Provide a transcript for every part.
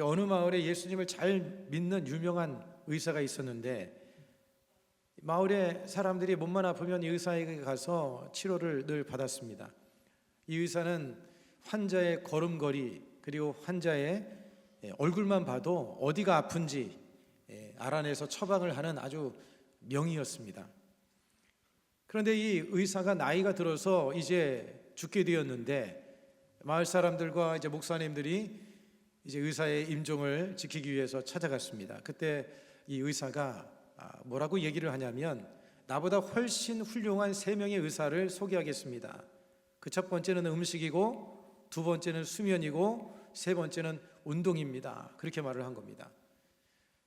어느 마을에 예수님을 잘 믿는 유명한 의사가 있었는데, 마을의 사람들이 몸만 아프면 이 의사에게 가서 치료를 늘 받았습니다. 이 의사는 환자의 걸음걸이, 그리고 환자의 얼굴만 봐도 어디가 아픈지 알아내서 처방을 하는 아주 명의였습니다. 그런데 이 의사가 나이가 들어서 이제 죽게 되었는데, 마을 사람들과 이제 목사님들이 이제 의사의 임종을 지키기 위해서 찾아갔습니다. 그때 이 의사가 뭐라고 얘기를 하냐면, 나보다 훨씬 훌륭한 3명의 의사를 소개하겠습니다. 그 첫 번째는 음식이고, 두 번째는 수면이고, 세 번째는 운동입니다. 그렇게 말을 한 겁니다.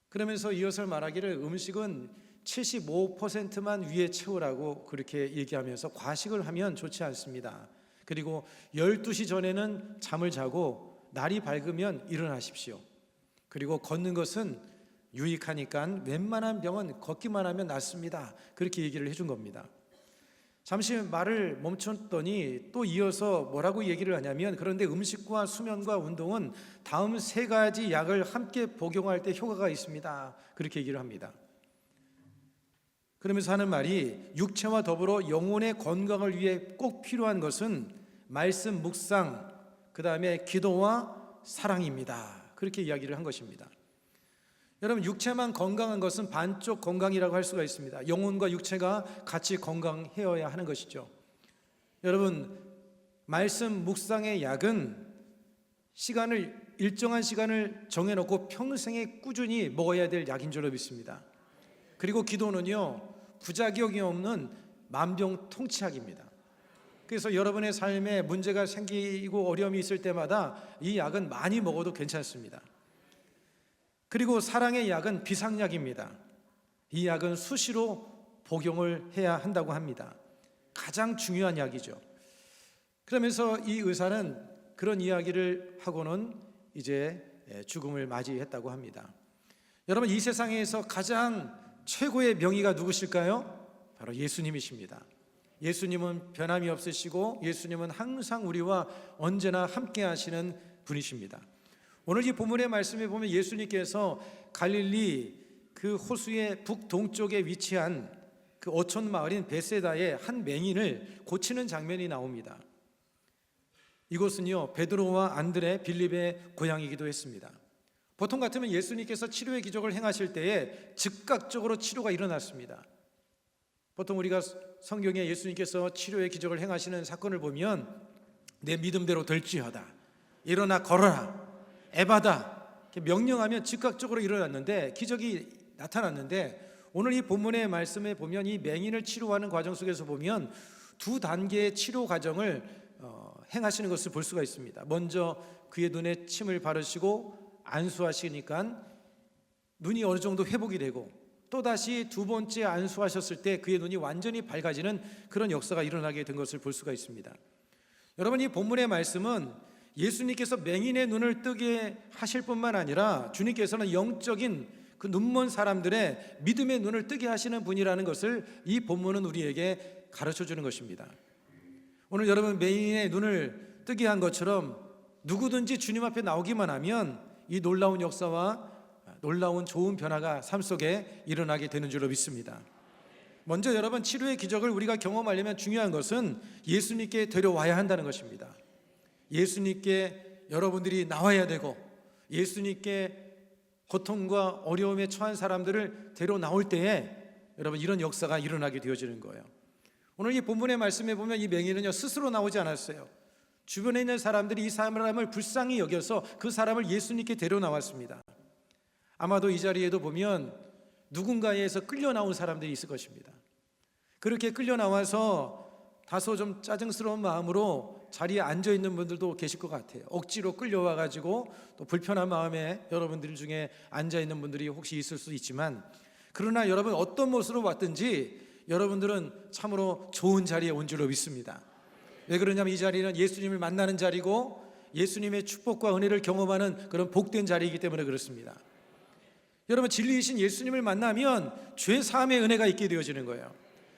그러면서 이어서 말하기를 음식은 75%만 위에 채우라고 그렇게 얘기하면서 과식을 하면 좋지 않습니다. 그리고 12시 전에는 잠을 자고 날이 밝으면 일어나십시오. 그리고 걷는 것은 유익하니까 웬만한 병은 걷기만 하면 낫습니다. 그렇게 얘기를 해준 겁니다. 잠시 말을 멈췄더니 또 이어서 뭐라고 얘기를 하냐면, 그런데 음식과 수면과 운동은 다음 3가지 약을 함께 복용할 때 효과가 있습니다. 그렇게 얘기를 합니다. 그러면서 하는 말이, 육체와 더불어 영혼의 건강을 위해 꼭 필요한 것은 말씀 묵상, 그 다음에 기도와 사랑입니다. 그렇게 이야기를 한 것입니다. 여러분, 육체만 건강한 것은 반쪽 건강이라고 할 수가 있습니다. 영혼과 육체가 같이 건강해야 하는 것이죠. 여러분, 말씀 묵상의 약은 일정한 시간을 정해놓고 평생에 꾸준히 먹어야 될 약인 줄로 믿습니다. 그리고 기도는요, 부작용이 없는 만병통치약입니다. 그래서 여러분의 삶에 문제가 생기고 어려움이 있을 때마다 이 약은 많이 먹어도 괜찮습니다. 그리고 사랑의 약은 비상약입니다. 이 약은 수시로 복용을 해야 한다고 합니다. 가장 중요한 약이죠. 그러면서 이 의사는 그런 이야기를 하고는 이제 죽음을 맞이했다고 합니다. 여러분, 이 세상에서 가장 최고의 명의가 누구실까요? 바로 예수님이십니다. 예수님은 변함이 없으시고, 예수님은 항상 우리와 언제나 함께 하시는 분이십니다. 오늘 이 본문의 말씀에 보면 예수님께서 갈릴리 그 호수의 북동쪽에 위치한 그 어촌 마을인 베세다의 한 맹인을 고치는 장면이 나옵니다. 이곳은요, 베드로와 안드레, 빌립의 고향이기도 했습니다. 보통 같으면 예수님께서 치료의 기적을 행하실 때에 즉각적으로 치료가 일어났습니다. 보통 우리가 성경에 예수님께서 치료의 기적을 행하시는 사건을 보면, 내 믿음대로 될지어다, 일어나 걸어라, 에바다, 명령하면 즉각적으로 일어났는데, 기적이 나타났는데, 오늘 이 본문의 말씀에 보면 이 맹인을 치료하는 과정 속에서 보면 2단계의 치료 과정을 행하시는 것을 볼 수가 있습니다. 먼저 그의 눈에 침을 바르시고 안수하시니까 눈이 어느 정도 회복이 되고, 또다시 2번째 안수하셨을 때 그의 눈이 완전히 밝아지는 그런 역사가 일어나게 된 것을 볼 수가 있습니다. 여러분, 이 본문의 말씀은 예수님께서 맹인의 눈을 뜨게 하실 뿐만 아니라 주님께서는 영적인 그 눈먼 사람들의 믿음의 눈을 뜨게 하시는 분이라는 것을 이 본문은 우리에게 가르쳐 주는 것입니다. 오늘 여러분, 맹인의 눈을 뜨게 한 것처럼 누구든지 주님 앞에 나오기만 하면 이 놀라운 역사와 놀라운 좋은 변화가 삶 속에 일어나게 되는 줄로 믿습니다. 먼저 여러분, 치료의 기적을 우리가 경험하려면 중요한 것은 예수님께 데려와야 한다는 것입니다. 예수님께 여러분들이 나와야 되고, 예수님께 고통과 어려움에 처한 사람들을 데려 나올 때에 여러분, 이런 역사가 일어나게 되어지는 거예요. 오늘 이 본문의 말씀에 보면 이 맹인은요, 스스로 나오지 않았어요. 주변에 있는 사람들이 이 사람을 불쌍히 여겨서 그 사람을 예수님께 데려 나왔습니다. 아마도 이 자리에도 보면 누군가에서 끌려 나온 사람들이 있을 것입니다. 그렇게 끌려 나와서 다소 좀 짜증스러운 마음으로 자리에 앉아 있는 분들도 계실 것 같아요. 억지로 끌려와 가지고 또 불편한 마음에 여러분들 중에 앉아 있는 분들이 혹시 있을 수 있지만, 그러나 여러분, 어떤 모습으로 왔든지 여러분들은 참으로 좋은 자리에 온 줄로 믿습니다. 왜 그러냐면 이 자리는 예수님을 만나는 자리고 예수님의 축복과 은혜를 경험하는 그런 복된 자리이기 때문에 그렇습니다. 여러분, 진리이신 예수님을 만나면 죄 사함의 은혜가 있게 되어지는 거예요.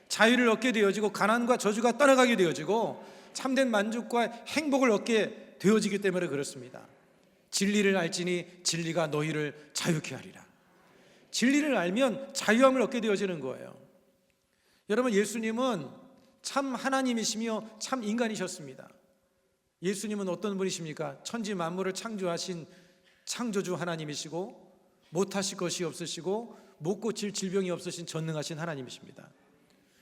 자유를 얻게 되어지고, 가난과 저주가 떠나가게 되어지고, 참된 만족과 행복을 얻게 되어지기 때문에 그렇습니다. 진리를 알지니 진리가 너희를 자유케 하리라. 진리를 알면 자유함을 얻게 되어지는 거예요. 여러분, 예수님은 참 하나님이시며 참 인간이셨습니다. 예수님은 어떤 분이십니까? 천지 만물을 창조하신 창조주 하나님이시고, 못하실 것이 없으시고 못 고칠 질병이 없으신 전능하신 하나님이십니다.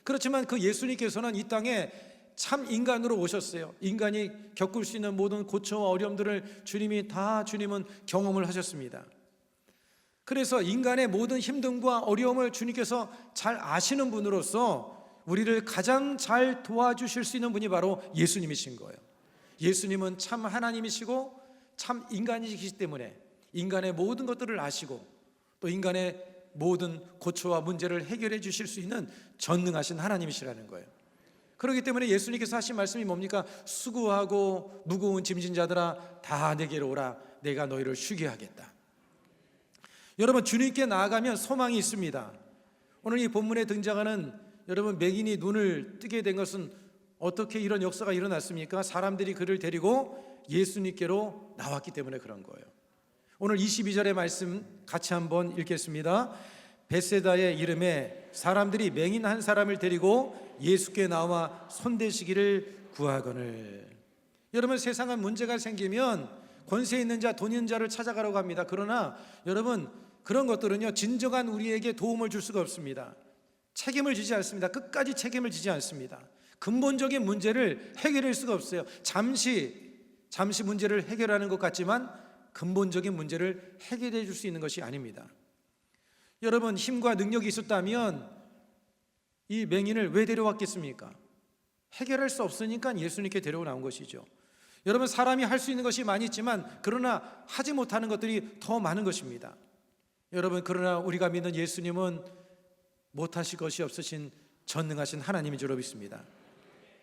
그렇지만 그 예수님께서는 이 땅에 참 인간으로 오셨어요. 인간이 겪을 수 있는 모든 고초와 어려움들을 주님은 경험을 하셨습니다. 그래서 인간의 모든 힘듦과 어려움을 주님께서 잘 아시는 분으로서 우리를 가장 잘 도와주실 수 있는 분이 바로 예수님이신 거예요. 예수님은 참 하나님이시고 참 인간이시기 때문에 인간의 모든 것들을 아시고 또 인간의 모든 고초와 문제를 해결해 주실 수 있는 전능하신 하나님이시라는 거예요. 그렇기 때문에 예수님께서 하신 말씀이 뭡니까? 수고하고 무거운 짐진 자들아 다 내게로 오라, 내가 너희를 쉬게 하겠다. 여러분, 주님께 나아가면 소망이 있습니다. 오늘 이 본문에 등장하는 여러분, 맹인이 눈을 뜨게 된 것은 어떻게 이런 역사가 일어났습니까? 사람들이 그를 데리고 예수님께로 나왔기 때문에 그런 거예요. 오늘 22절의 말씀 같이 한번 읽겠습니다. 벳세다의 이름에 사람들이 맹인 한 사람을 데리고 예수께 나와 손대시기를 구하거늘. 여러분, 세상은 문제가 생기면 권세 있는 자, 돈 있는 자를 찾아가라고 합니다. 그러나 여러분, 그런 것들은요, 진정한 우리에게 도움을 줄 수가 없습니다. 책임을 지지 않습니다. 끝까지 책임을 지지 않습니다. 근본적인 문제를 해결할 수가 없어요. 잠시 문제를 해결하는 것 같지만 근본적인 문제를 해결해 줄 수 있는 것이 아닙니다. 여러분, 힘과 능력이 있었다면 이 맹인을 왜 데려왔겠습니까? 해결할 수 없으니까 예수님께 데려오 나온 것이죠. 여러분, 사람이 할 수 있는 것이 많이 있지만 그러나 하지 못하는 것들이 더 많은 것입니다. 여러분, 그러나 우리가 믿는 예수님은 못하실 것이 없으신 전능하신 하나님인 줄 믿습니다.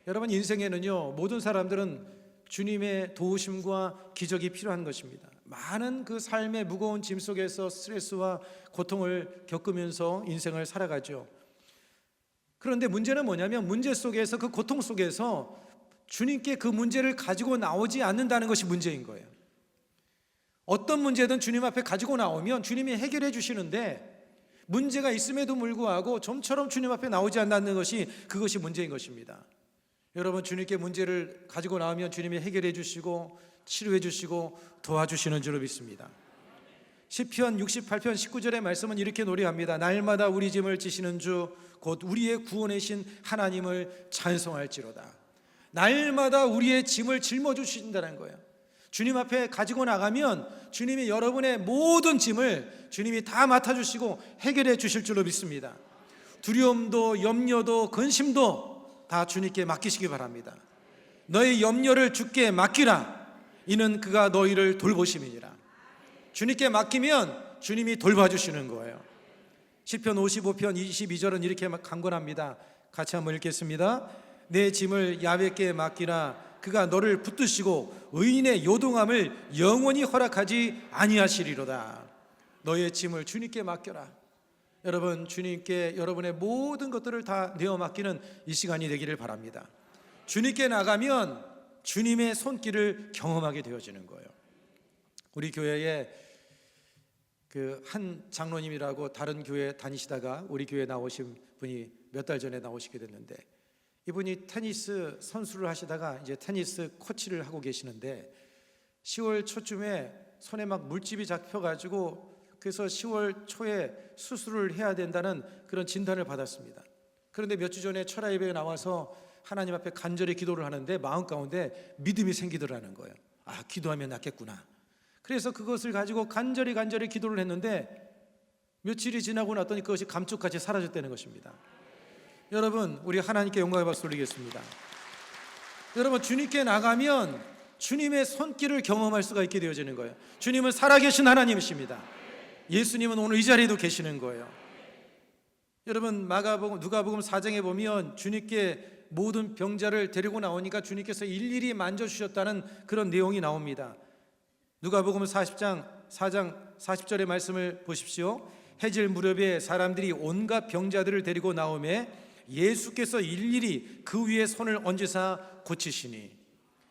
여러분, 인생에는요, 모든 사람들은 주님의 도우심과 기적이 필요한 것입니다. 많은 그 삶의 무거운 짐 속에서 스트레스와 고통을 겪으면서 인생을 살아가죠. 그런데 문제는 뭐냐면 문제 속에서, 그 고통 속에서 주님께 그 문제를 가지고 나오지 않는다는 것이 문제인 거예요. 어떤 문제든 주님 앞에 가지고 나오면 주님이 해결해 주시는데 문제가 있음에도 불구하고 좀처럼 주님 앞에 나오지 않는 것이, 그것이 문제인 것입니다. 여러분, 주님께 문제를 가지고 나오면 주님이 해결해 주시고 치료해 주시고 도와주시는 줄로 믿습니다. 시편 68편 19절의 말씀은 이렇게 노래합니다. 날마다 우리 짐을 지시는 주 곧 우리의 구원이신 하나님을 찬송할지로다. 날마다 우리의 짐을 짊어주신다는 거예요. 주님 앞에 가지고 나가면 주님이 여러분의 모든 짐을 주님이 다 맡아주시고 해결해 주실 줄로 믿습니다. 두려움도 염려도 근심도 다 주님께 맡기시기 바랍니다. 너의 염려를 주께 맡기라. 이는 그가 너희를 돌보심이니라. 주님께 맡기면 주님이 돌봐주시는 거예요. 시편 55편 22절은 이렇게 강권합니다. 같이 한번 읽겠습니다. 내 짐을 야훼께 맡기라. 그가 너를 붙드시고 의인의 요동함을 영원히 허락하지 아니하시리로다. 너의 짐을 주님께 맡겨라. 여러분, 주님께 여러분의 모든 것들을 다 내어 맡기는 이 시간이 되기를 바랍니다. 주님께 나가면 주님의 손길을 경험하게 되어지는 거예요. 우리 교회에 그 한 장로님이라고 다른 교회 다니시다가 우리 교회에 나오신 분이 몇 달 전에 나오시게 됐는데, 이분이 테니스 선수를 하시다가 이제 테니스 코치를 하고 계시는데 10월 초쯤에 손에 막 물집이 잡혀가지고 그래서 10월 초에 수술을 해야 된다는 그런 진단을 받았습니다. 그런데 몇 주 전에 철야 예배에 나와서 하나님 앞에 간절히 기도를 하는데 마음 가운데 믿음이 생기더라는 거예요. 아, 기도하면 낫겠구나. 그래서 그것을 가지고 간절히 기도를 했는데 며칠이 지나고 났더니 그것이 감쪽같이 사라졌다는 것입니다. 여러분, 우리 하나님께 영광의 박수 올리겠습니다. 여러분, 주님께 나가면 주님의 손길을 경험할 수가 있게 되어지는 거예요. 주님은 살아계신 하나님이십니다. 예수님은 오늘 이 자리에도 계시는 거예요. 여러분, 누가복음 4장에 보면 주님께 모든 병자를 데리고 나오니까 주님께서 일일이 만져주셨다는 그런 내용이 나옵니다. 누가복음 4장 40절의 말씀을 보십시오. 해질 무렵에 사람들이 온갖 병자들을 데리고 나오매 예수께서 일일이 그 위에 손을 얹으사 고치시니.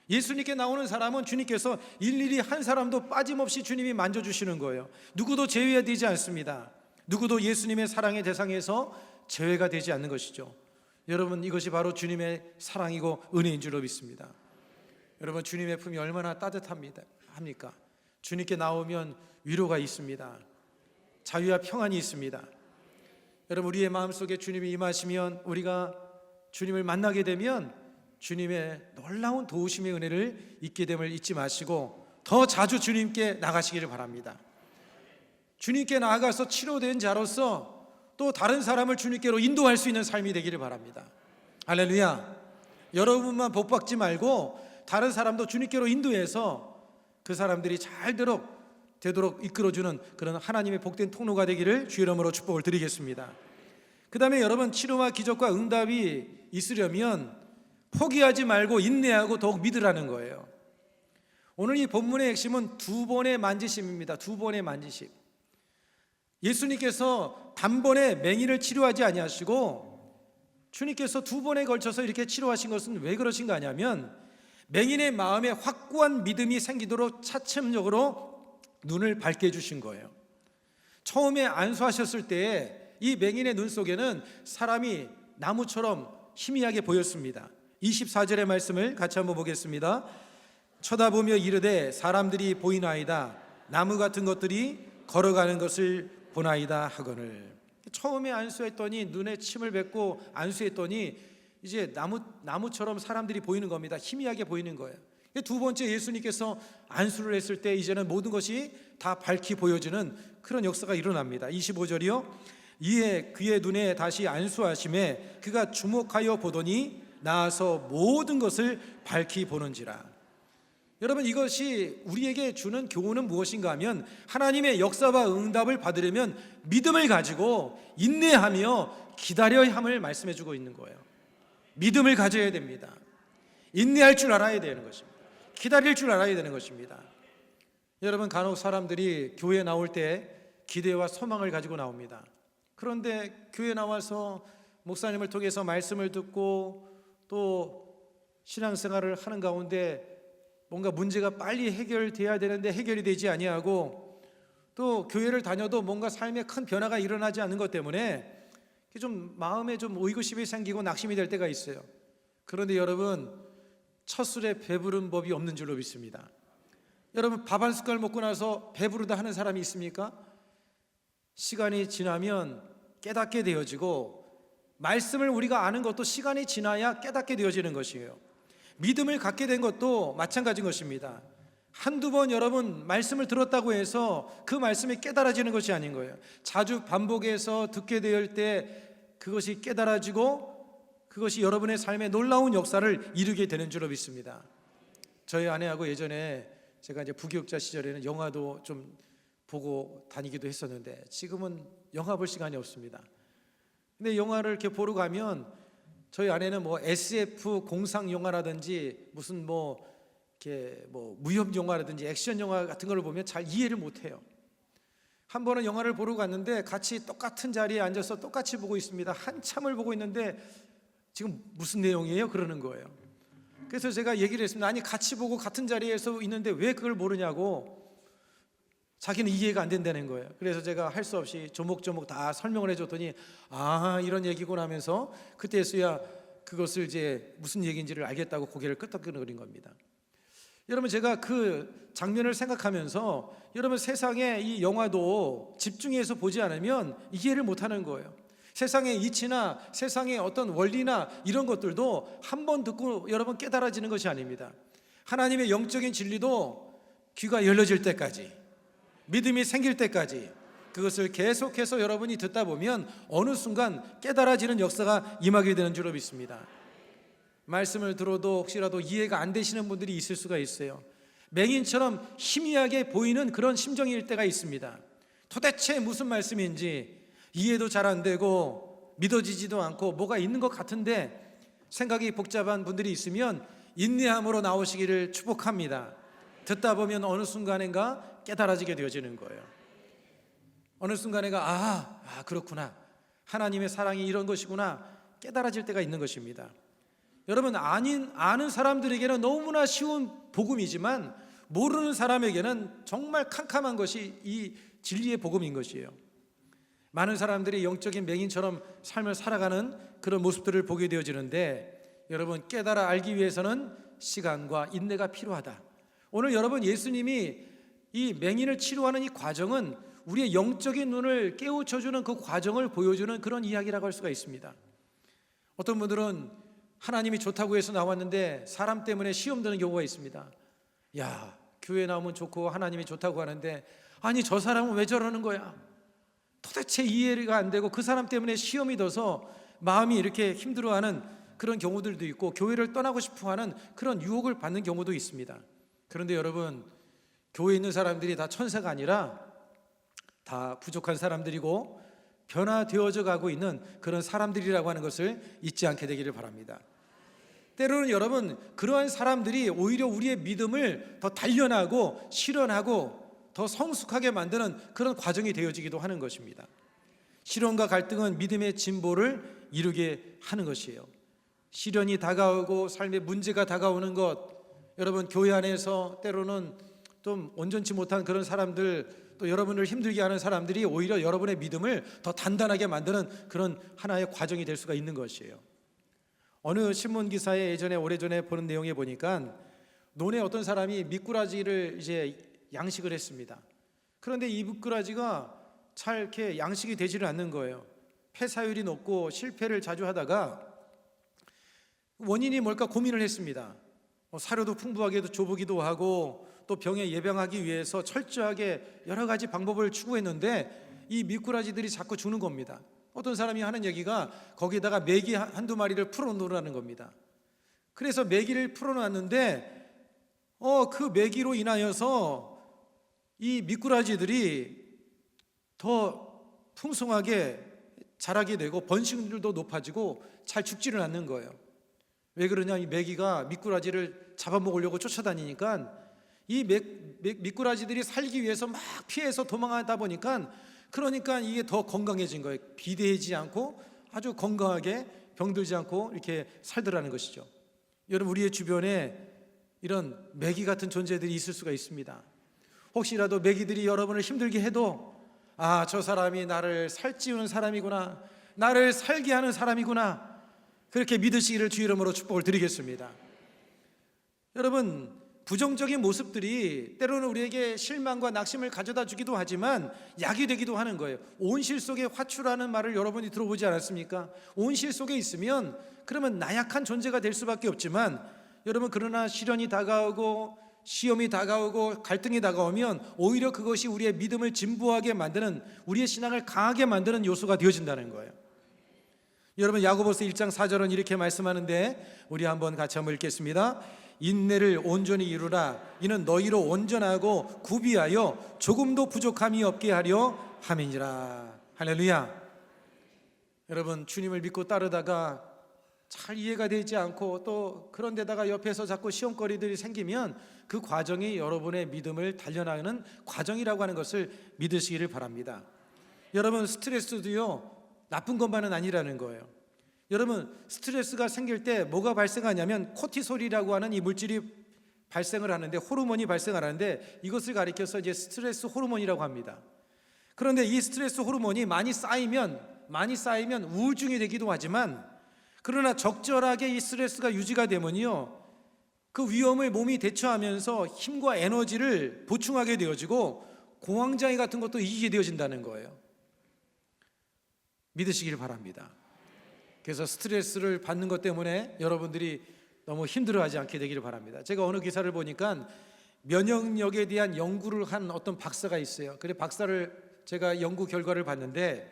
예수님께 나오는 사람은 주님께서 일일이 한 사람도 빠짐없이 주님이 만져주시는 거예요. 누구도 제외되지 않습니다. 누구도 예수님의 사랑의 대상에서 제외가 되지 않는 것이죠. 여러분, 이것이 바로 주님의 사랑이고 은혜인 줄로 믿습니다. 여러분, 주님의 품이 얼마나 따뜻합니까? 주님께 나오면 위로가 있습니다. 자유와 평안이 있습니다. 여러분, 우리의 마음속에 주님이 임하시면, 우리가 주님을 만나게 되면 주님의 놀라운 도우심의 은혜를 잊게 됨을 잊지 마시고 더 자주 주님께 나가시기를 바랍니다. 주님께 나아가서 치료된 자로서 또 다른 사람을 주님께로 인도할 수 있는 삶이 되기를 바랍니다. 할렐루야. 여러분만 복받지 말고 다른 사람도 주님께로 인도해서 그 사람들이 잘 되도록 이끌어주는 그런 하나님의 복된 통로가 되기를 주의 이름으로 축복을 드리겠습니다. 그 다음에 여러분, 치료와 기적과 응답이 있으려면 포기하지 말고 인내하고 더욱 믿으라는 거예요. 오늘 이 본문의 핵심은 두 번의 만지심입니다. 두 번의 만지심. 예수님께서 단번에 맹인을 치료하지 아니하시고 주님께서 두 번에 걸쳐서 이렇게 치료하신 것은 왜 그러신가 하냐면, 맹인의 마음에 확고한 믿음이 생기도록 차츰적으로 눈을 밝게 해주신 거예요. 처음에 안수하셨을 때에 이 맹인의 눈 속에는 사람이 나무처럼 희미하게 보였습니다. 24절의 말씀을 같이 한번 보겠습니다. 쳐다보며 이르되 사람들이 보이나이다. 나무 같은 것들이 걸어가는 것을 보나이다 하거늘. 처음에 안수했더니 눈에 침을 뱉고 안수했더니 이제 나무처럼 사람들이 보이는 겁니다. 희미하게 보이는 거예요. 두 번째, 예수님께서 안수를 했을 때 이제는 모든 것이 다 밝히 보여지는 그런 역사가 일어납니다. 25절이요. 이에 그의 눈에 다시 안수하심에 그가 주목하여 보더니 나아서 모든 것을 밝히 보는지라. 여러분, 이것이 우리에게 주는 교훈은 무엇인가 하면, 하나님의 역사와 응답을 받으려면 믿음을 가지고 인내하며 기다려야 함을 말씀해 주고 있는 거예요. 믿음을 가져야 됩니다. 인내할 줄 알아야 되는 것입니다. 기다릴 줄 알아야 되는 것입니다. 여러분, 간혹 사람들이 교회에 나올 때 기대와 소망을 가지고 나옵니다. 그런데 교회에 나와서 목사님을 통해서 말씀을 듣고 또 신앙생활을 하는 가운데 뭔가 문제가 빨리 해결돼야 되는데 해결이 되지 아니하고, 또 교회를 다녀도 뭔가 삶에 큰 변화가 일어나지 않는 것 때문에 좀 마음에 좀 의구심이 생기고 낙심이 될 때가 있어요. 그런데 여러분, 첫 술에 배부른 법이 없는 줄로 믿습니다. 여러분, 밥 한 숟갈 먹고 나서 배부르다 하는 사람이 있습니까? 시간이 지나면 깨닫게 되어지고, 말씀을 우리가 아는 것도 시간이 지나야 깨닫게 되어지는 것이에요. 믿음을 갖게 된 것도 마찬가지인 것입니다. 한두 번 여러분 말씀을 들었다고 해서 그 말씀이 깨달아지는 것이 아닌 거예요. 자주 반복해서 듣게 될 때 그것이 깨달아지고 그것이 여러분의 삶에 놀라운 역사를 이루게 되는 줄로 믿습니다. 저희 아내하고 예전에 제가 이제 부교육자 시절에는 영화도 좀 보고 다니기도 했었는데 지금은 영화 볼 시간이 없습니다. 근데 영화를 이렇게 보러 가면 저희 아내는 뭐 SF 공상 영화라든지 무슨 이렇게 무협 영화라든지 액션 영화 같은 걸 보면 잘 이해를 못 해요. 한 번은 영화를 보러 갔는데 같이 똑같은 자리에 앉아서 똑같이 보고 있습니다. 한참을 보고 있는데 지금 무슨 내용이에요? 그러는 거예요. 그래서 제가 얘기를 했습니다. 아니, 같이 보고 같은 자리에서 있는데 왜 그걸 모르냐고. 자기는 이해가 안 된다는 거예요. 그래서 제가 할 수 없이 조목조목 다 설명을 해줬더니 이런 얘기구나 하면서 그때서야 그것을 이제 무슨 얘기인지를 알겠다고 고개를 끄덕끄덕거린 겁니다. 여러분, 제가 그 장면을 생각하면서 여러분, 세상의 이 영화도 집중해서 보지 않으면 이해를 못하는 거예요. 세상의 이치나 세상의 어떤 원리나 이런 것들도 한 번 듣고 여러분 깨달아지는 것이 아닙니다. 하나님의 영적인 진리도 귀가 열려질 때까지, 믿음이 생길 때까지 그것을 계속해서 여러분이 듣다 보면 어느 순간 깨달아지는 역사가 임하게 되는 줄로 믿습니다. 말씀을 들어도 혹시라도 이해가 안 되시는 분들이 있을 수가 있어요. 맹인처럼 희미하게 보이는 그런 심정일 때가 있습니다. 도대체 무슨 말씀인지 이해도 잘 안 되고 믿어지지도 않고 뭐가 있는 것 같은데 생각이 복잡한 분들이 있으면 인내함으로 나오시기를 축복합니다. 듣다 보면 어느 순간인가 깨달아지게 되어지는 거예요. 어느 순간에가 그렇구나, 하나님의 사랑이 이런 것이구나 깨달아질 때가 있는 것입니다. 여러분, 아는 사람들에게는 너무나 쉬운 복음이지만 모르는 사람에게는 정말 캄캄한 것이 이 진리의 복음인 것이에요. 많은 사람들이 영적인 맹인처럼 삶을 살아가는 그런 모습들을 보게 되어지는데, 여러분, 깨달아 알기 위해서는 시간과 인내가 필요하다. 오늘 여러분, 예수님이 이 맹인을 치료하는 이 과정은 우리의 영적인 눈을 깨우쳐주는 그 과정을 보여주는 그런 이야기라고 할 수가 있습니다. 어떤 분들은 하나님이 좋다고 해서 나왔는데 사람 때문에 시험 드는 경우가 있습니다. 야, 교회 나오면 좋고 하나님이 좋다고 하는데, 아니 저 사람은 왜 저러는 거야? 도대체 이해가 안 되고 그 사람 때문에 시험이 둬서 마음이 이렇게 힘들어하는 그런 경우들도 있고, 교회를 떠나고 싶어하는 그런 유혹을 받는 경우도 있습니다. 그런데 여러분, 교회에 있는 사람들이 다 천사가 아니라 다 부족한 사람들이고 변화되어져 가고 있는 그런 사람들이라고 하는 것을 잊지 않게 되기를 바랍니다. 때로는 여러분, 그러한 사람들이 오히려 우리의 믿음을 더 단련하고 실현하고 더 성숙하게 만드는 그런 과정이 되어지기도 하는 것입니다. 시련과 갈등은 믿음의 진보를 이루게 하는 것이에요. 시련이 다가오고 삶의 문제가 다가오는 것, 여러분, 교회 안에서 때로는 좀 온전치 못한 그런 사람들, 또 여러분을 힘들게 하는 사람들이 오히려 여러분의 믿음을 더 단단하게 만드는 그런 하나의 과정이 될 수가 있는 것이에요. 어느 신문 기사에 예전에 오래전에 보는 내용에 보니까 논에 어떤 사람이 미꾸라지를 이제 양식을 했습니다. 그런데 이 미꾸라지가 잘 이렇게 양식이 되지를 않는 거예요. 폐사율이 높고 실패를 자주 하다가 원인이 뭘까 고민을 했습니다. 사료도 풍부하게 줘보기도 하고 또 병에 예방하기 위해서 철저하게 여러 가지 방법을 추구했는데 이 미꾸라지들이 자꾸 죽는 겁니다. 어떤 사람이 하는 얘기가 거기에다가 메기 한두 마리를 풀어놓으라는 겁니다. 그래서 메기를 풀어놨는데 그 메기로 인하여서 이 미꾸라지들이 더 풍성하게 자라게 되고 번식률도 높아지고 잘 죽지를 않는 거예요. 왜 그러냐? 이 메기가 미꾸라지를 잡아먹으려고 쫓아다니니까 이 미꾸라지들이 살기 위해서 막 피해서 도망하다 보니까, 그러니까 이게 더 건강해진 거예요. 비대해지지 않고 아주 건강하게 병들지 않고 이렇게 살더라는 것이죠. 여러분, 우리의 주변에 이런 메기 같은 존재들이 있을 수가 있습니다. 혹시라도 메기들이 여러분을 힘들게 해도, 아, 저 사람이 나를 살찌우는 사람이구나, 나를 살게 하는 사람이구나, 그렇게 믿으시기를 주 이름으로 축복을 드리겠습니다. 여러분, 부정적인 모습들이 때로는 우리에게 실망과 낙심을 가져다 주기도 하지만 약이 되기도 하는 거예요. 온실 속에 화초라는 말을 여러분이 들어보지 않았습니까? 온실 속에 있으면 그러면 나약한 존재가 될 수밖에 없지만, 여러분, 그러나 시련이 다가오고 시험이 다가오고 갈등이 다가오면 오히려 그것이 우리의 믿음을 진보하게 만드는, 우리의 신앙을 강하게 만드는 요소가 되어진다는 거예요. 여러분, 야고보서 1장 4절은 이렇게 말씀하는데 우리 한번 같이 한번 읽겠습니다. 인내를 온전히 이루라. 이는 너희로 온전하고 구비하여 조금도 부족함이 없게 하려 함이니라. 할렐루야. 여러분, 주님을 믿고 따르다가 잘 이해가 되지 않고 또 그런 데다가 옆에서 자꾸 시험거리들이 생기면 그 과정이 여러분의 믿음을 단련하는 과정이라고 하는 것을 믿으시기를 바랍니다. 여러분, 스트레스도요, 나쁜 것만은 아니라는 거예요. 여러분, 스트레스가 생길 때 뭐가 발생하냐면 코티솔이라고 하는 이 물질이 발생을 하는데, 호르몬이 발생을 하는데, 이것을 가리켜서 이제 스트레스 호르몬이라고 합니다. 그런데 이 스트레스 호르몬이 많이 쌓이면 우울증이 되기도 하지만, 그러나 적절하게 이 스트레스가 유지가 되면요, 그 위험을 몸이 대처하면서 힘과 에너지를 보충하게 되어지고 공황장애 같은 것도 이기게 되어진다는 거예요. 믿으시길 바랍니다. 그래서 스트레스를 받는 것 때문에 여러분들이 너무 힘들어하지 않게 되기를 바랍니다. 제가 어느 기사를 보니까 면역력에 대한 연구를 한 어떤 박사가 있어요. 그래 박사를 제가 연구 결과를 봤는데,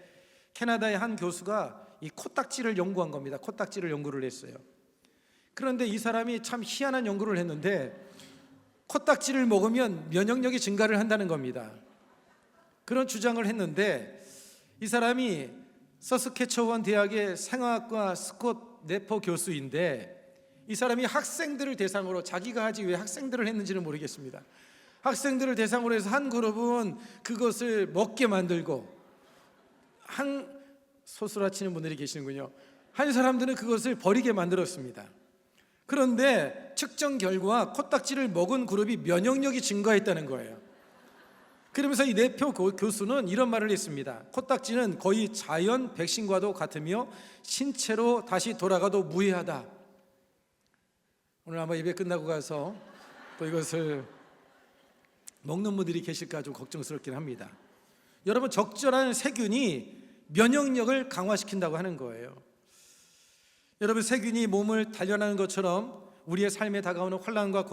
캐나다의 한 교수가 이 코딱지를 연구한 겁니다. 코딱지를 연구를 했어요. 그런데 이 사람이 참 희한한 연구를 했는데, 코딱지를 먹으면 면역력이 증가를 한다는 겁니다. 그런 주장을 했는데, 이 사람이 서스케처원 대학의 생화학과 스콧 네퍼 교수인데, 이 사람이 학생들을 대상으로, 자기가 하지 왜 학생들을 했는지는 모르겠습니다. 학생들을 대상으로 해서 한 그룹은 그것을 먹게 만들고, 한 소스라치는 분들이 계시는군요. 한 사람들은 그것을 버리게 만들었습니다. 그런데 측정 결과 코딱지를 먹은 그룹이 면역력이 증가했다는 거예요. 그러면서 이 내표 교수는 이런 말을 했습니다. 코딱지는 거의 자연 백신과도 같으며 신체로 다시 돌아가도 무해하다. 오늘 아마 예배 끝나고 가서 또 이것을 먹는 분들이 계실까 좀 걱정스럽긴 합니다. 여러분, 적절한 세균이 면역력을 강화시킨다고 하는 거예요. 여러분, 세균이 몸을 단련하는 것처럼 우리의 삶에 다가오는 환난과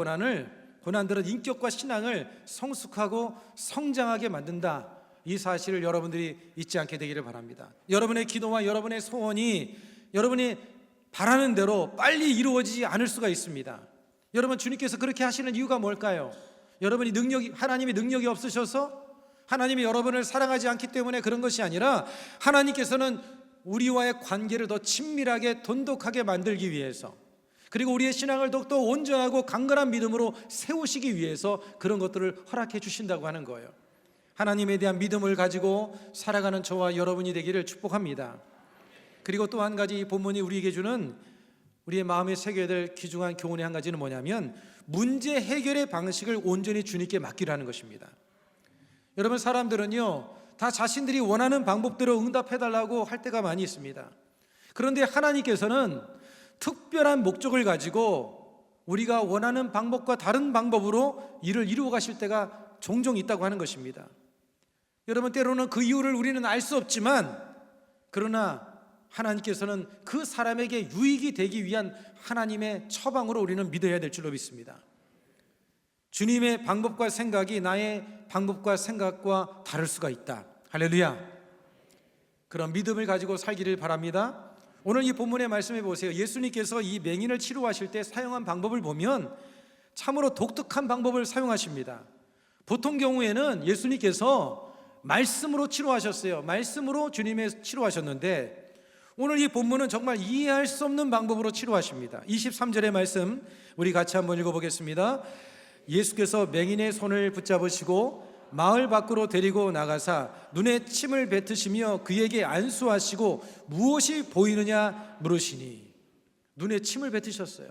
고난들은 인격과 신앙을 성숙하고 성장하게 만든다. 이 사실을 여러분들이 잊지 않게 되기를 바랍니다. 여러분의 기도와 여러분의 소원이 여러분이 바라는 대로 빨리 이루어지지 않을 수가 있습니다. 여러분, 주님께서 그렇게 하시는 이유가 뭘까요? 여러분이 하나님의 능력이 없으셔서, 하나님이 여러분을 사랑하지 않기 때문에 그런 것이 아니라, 하나님께서는 우리와의 관계를 더 친밀하게 돈독하게 만들기 위해서, 그리고 우리의 신앙을 더욱더 온전하고 강건한 믿음으로 세우시기 위해서 그런 것들을 허락해 주신다고 하는 거예요. 하나님에 대한 믿음을 가지고 살아가는 저와 여러분이 되기를 축복합니다. 그리고 또 한 가지, 이 본문이 우리에게 주는, 우리의 마음에 새겨야 될 귀중한 교훈의 한 가지는 뭐냐면, 문제 해결의 방식을 온전히 주님께 맡기라는 것입니다. 여러분, 사람들은요 다 자신들이 원하는 방법대로 응답해달라고 할 때가 많이 있습니다. 그런데 하나님께서는 특별한 목적을 가지고 우리가 원하는 방법과 다른 방법으로 일을 이루어 가실 때가 종종 있다고 하는 것입니다. 여러분, 때로는 그 이유를 우리는 알 수 없지만, 그러나 하나님께서는 그 사람에게 유익이 되기 위한 하나님의 처방으로 우리는 믿어야 될 줄로 믿습니다. 주님의 방법과 생각이 나의 방법과 생각과 다를 수가 있다. 할렐루야. 그런 믿음을 가지고 살기를 바랍니다. 오늘 이 본문의 말씀해 보세요. 예수님께서 이 맹인을 치료하실 때 사용한 방법을 보면 참으로 독특한 방법을 사용하십니다. 보통 경우에는 예수님께서 말씀으로 치료하셨어요. 말씀으로 주님의 치료하셨는데, 오늘 이 본문은 정말 이해할 수 없는 방법으로 치료하십니다. 23절의 말씀 우리 같이 한번 읽어보겠습니다. 예수께서 맹인의 손을 붙잡으시고 마을 밖으로 데리고 나가사 눈에 침을 뱉으시며 그에게 안수하시고 무엇이 보이느냐 물으시니. 눈에 침을 뱉으셨어요.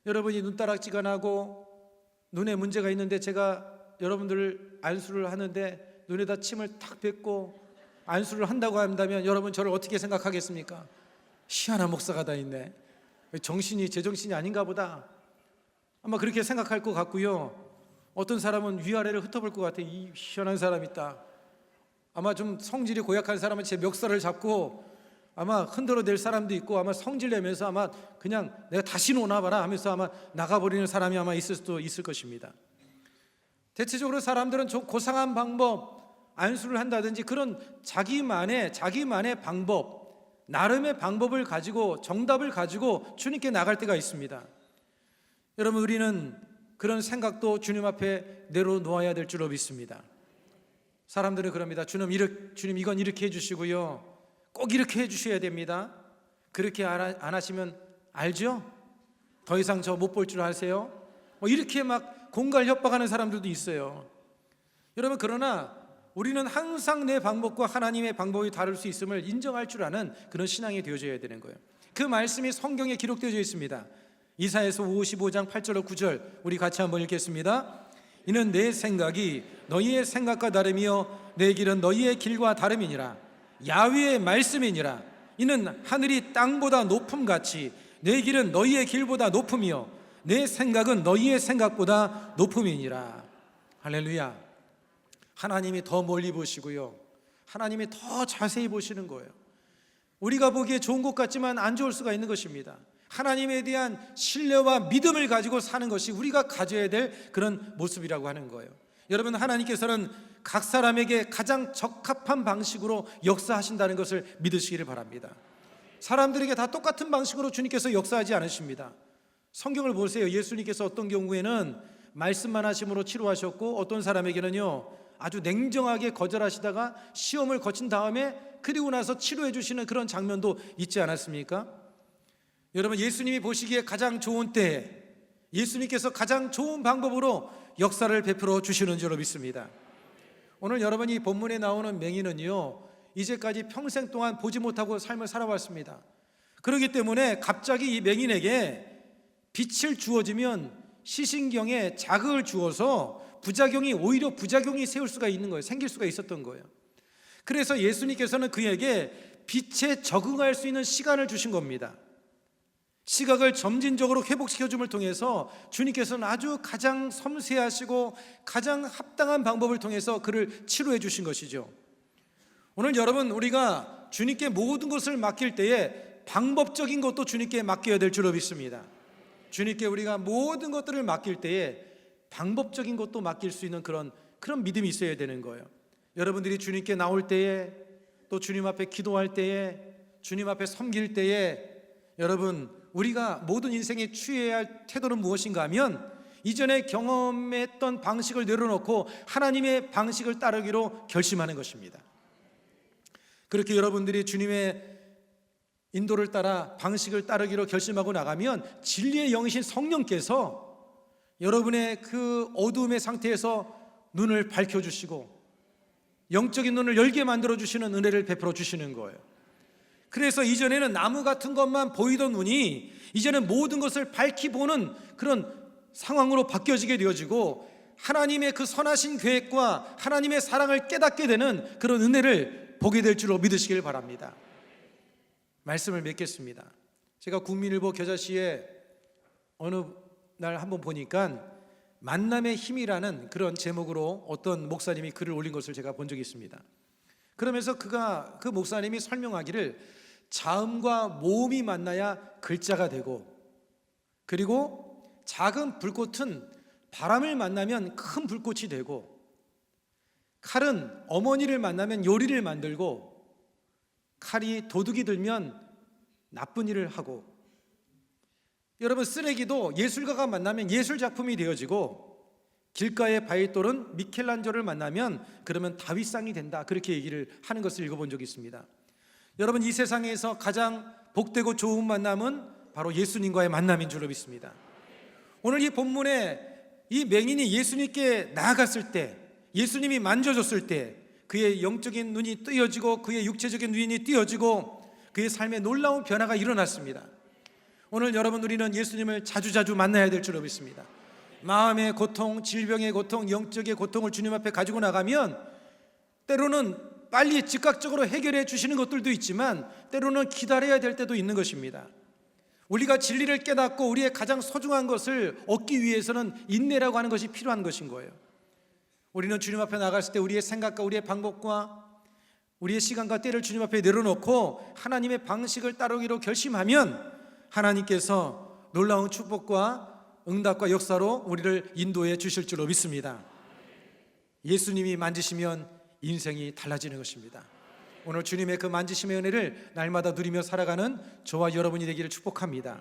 여러분이 눈다락지가 나고 눈에 문제가 있는데, 제가 여러분들을 안수를 하는데 눈에다 침을 탁 뱉고 안수를 한다고 한다면 여러분 저를 어떻게 생각하겠습니까? 희한한 목사가 다 있네, 제정신이 아닌가 보다, 아마 그렇게 생각할 것 같고요. 어떤 사람은 위아래를 흩어볼 것 같아. 이 희한한 사람 있다. 아마 좀 성질이 고약한 사람은 제 멱살을 잡고 아마 흔들어댈 사람도 있고, 아마 성질 내면서 아마 그냥 내가 다시는 오나 봐라 하면서 아마 나가버리는 사람이 아마 있을 수도 있을 것입니다. 대체적으로 사람들은 좀 고상한 방법, 안수를 한다든지 그런 자기만의 방법, 나름의 방법을 가지고, 정답을 가지고 주님께 나갈 때가 있습니다. 여러분, 우리는 그런 생각도 주님 앞에 내려놓아야 될 줄로 믿습니다. 사람들은 그럽니다. 주님 이건 이렇게 해주시고요, 꼭 이렇게 해주셔야 됩니다. 그렇게 안 하시면 알죠? 더 이상 저 못 볼 줄 아세요? 이렇게 막 공갈 협박하는 사람들도 있어요. 여러분, 그러나 우리는 항상 내 방법과 하나님의 방법이 다를 수 있음을 인정할 줄 아는 그런 신앙이 되어져야 되는 거예요. 그 말씀이 성경에 기록되어 있습니다. 이사야서 55장 8절로 9절 우리 같이 한번 읽겠습니다. 이는 내 생각이 너희의 생각과 다르며 내 길은 너희의 길과 다름이니라. 야훼의 말씀이니라. 이는 하늘이 땅보다 높음같이 내 길은 너희의 길보다 높으며 내 생각은 너희의 생각보다 높음이니라. 할렐루야. 하나님이 더 멀리 보시고요, 하나님이 더 자세히 보시는 거예요. 우리가 보기에 좋은 것 같지만 안 좋을 수가 있는 것입니다. 하나님에 대한 신뢰와 믿음을 가지고 사는 것이 우리가 가져야 될 그런 모습이라고 하는 거예요. 여러분, 하나님께서는 각 사람에게 가장 적합한 방식으로 역사하신다는 것을 믿으시기를 바랍니다. 사람들에게 다 똑같은 방식으로 주님께서 역사하지 않으십니다. 성경을 보세요. 예수님께서 어떤 경우에는 말씀만 하심으로 치료하셨고, 어떤 사람에게는요 아주 냉정하게 거절하시다가 시험을 거친 다음에 그리고 나서 치료해 주시는 그런 장면도 있지 않았습니까? 여러분, 예수님이 보시기에 가장 좋은 때에 예수님께서 가장 좋은 방법으로 역사를 베풀어 주시는 줄로 믿습니다. 오늘 여러분이 이 본문에 나오는 맹인은요 이제까지 평생 동안 보지 못하고 삶을 살아왔습니다. 그렇기 때문에 갑자기 이 맹인에게 빛을 주어지면 시신경에 자극을 주어서 부작용이 오히려 부작용이 생길 수가 있었던 거예요. 그래서 예수님께서는 그에게 빛에 적응할 수 있는 시간을 주신 겁니다. 시각을 점진적으로 회복시켜줌을 통해서 주님께서는 아주 가장 섬세하시고 가장 합당한 방법을 통해서 그를 치료해 주신 것이죠. 오늘 여러분, 우리가 주님께 모든 것을 맡길 때에 방법적인 것도 주님께 맡겨야 될 줄로 믿습니다. 주님께 우리가 모든 것들을 맡길 때에 방법적인 것도 맡길 수 있는 그런 믿음이 있어야 되는 거예요. 여러분들이 주님께 나올 때에, 또 주님 앞에 기도할 때에, 주님 앞에 섬길 때에, 여러분, 우리가 모든 인생에 취해야 할 태도는 무엇인가 하면 이전에 경험했던 방식을 내려놓고 하나님의 방식을 따르기로 결심하는 것입니다. 그렇게 여러분들이 주님의 인도를 따라 방식을 따르기로 결심하고 나가면 진리의 영이신 성령께서 여러분의 그 어두움의 상태에서 눈을 밝혀주시고 영적인 눈을 열게 만들어주시는 은혜를 베풀어 주시는 거예요. 그래서 이전에는 나무 같은 것만 보이던 눈이 이제는 모든 것을 밝히 보는 그런 상황으로 바뀌어지게 되어지고 하나님의 그 선하신 계획과 하나님의 사랑을 깨닫게 되는 그런 은혜를 보게 될 줄로 믿으시길 바랍니다. 말씀을 맺겠습니다. 제가 국민일보 겨자시에 어느 날 한번 보니까 만남의 힘이라는 그런 제목으로 어떤 목사님이 글을 올린 것을 제가 본 적이 있습니다. 그러면서 그 목사님이 설명하기를 자음과 모음이 만나야 글자가 되고, 그리고 작은 불꽃은 바람을 만나면 큰 불꽃이 되고, 칼은 어머니를 만나면 요리를 만들고, 칼이 도둑이 들면 나쁜 일을 하고, 여러분, 쓰레기도 예술가가 만나면 예술 작품이 되어지고, 길가의 바위돌은 미켈란젤로를 만나면 그러면 다윗상이 된다, 그렇게 얘기를 하는 것을 읽어본 적이 있습니다. 여러분, 이 세상에서 가장 복되고 좋은 만남은 바로 예수님과의 만남인 줄로 믿습니다. 오늘 이 본문에 이 맹인이 예수님께 나아갔을 때, 예수님이 만져줬을 때 그의 영적인 눈이 뜨여지고 그의 육체적인 눈이 뜨여지고 그의 삶에 놀라운 변화가 일어났습니다. 오늘 여러분, 우리는 예수님을 자주자주 만나야 될 줄로 믿습니다. 마음의 고통, 질병의 고통, 영적의 고통을 주님 앞에 가지고 나가면 때로는 빨리 즉각적으로 해결해 주시는 것들도 있지만 때로는 기다려야 될 때도 있는 것입니다. 우리가 진리를 깨닫고 우리의 가장 소중한 것을 얻기 위해서는 인내라고 하는 것이 필요한 것인 거예요. 우리는 주님 앞에 나갔을 때 우리의 생각과 우리의 방법과 우리의 시간과 때를 주님 앞에 내려놓고 하나님의 방식을 따르기로 결심하면 하나님께서 놀라운 축복과 응답과 역사로 우리를 인도해 주실 줄로 믿습니다. 예수님이 만지시면 인생이 달라지는 것입니다. 오늘 주님의 그 만지심의 은혜를 날마다 누리며 살아가는 저와 여러분이 되기를 축복합니다.